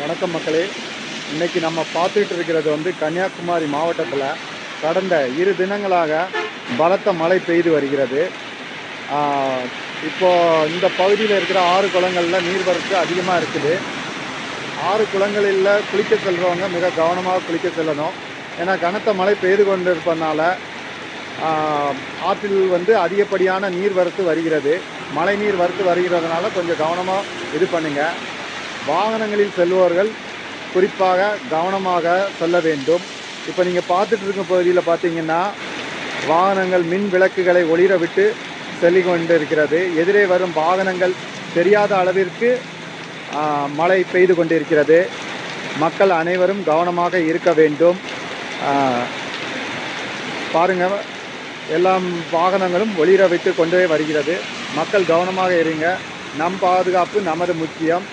வணக்கம் மக்களே. இன்றைக்கி நம்ம பார்த்துட்டு இருக்கிறது கன்னியாகுமரி மாவட்டத்தில் கடந்த 2 தினங்களாக பலத்த மழை பெய்து வருகிறது. இப்போது இந்த பகுதியில் இருக்கிற 6 குளங்களில் நீர்வரத்து அதிகமாக இருக்குது. 6 குளங்களில் குளிக்க செல்கிறவங்க மிக கவனமாக குளிக்க செல்லணும். ஏன்னா கனத்த மழை பெய்து கொண்டு இருப்பதனால ஆற்றில் அதிகப்படியான நீர்வரத்து வருகிறது. மழை நீர் வரத்து வருகிறதுனால கொஞ்சம் கவனமாக இது பண்ணுங்கள். வாகனங்களில் செல்பவர்கள் குறிப்பாக கவனமாக செல்ல வேண்டும். இப்போ நீங்கள் பார்த்துட்டு இருக்கும் பகுதியில் பார்த்தீங்கன்னா வாகனங்கள் மின் விளக்குகளை ஒளிர விட்டு செல்லிக்கொண்டிருக்கிறது. எதிரே வரும் வாகனங்கள் தெரியாத அளவிற்கு மழை பெய்து கொண்டிருக்கிறது. மக்கள் அனைவரும் கவனமாக இருக்க வேண்டும். பாருங்கள், எல்லாம் வாகனங்களும் ஒளிர விட்டு கொண்டே வருகிறது. மக்கள் கவனமாக இருங்க. நம் பாதுகாப்பு நமது முக்கியம்.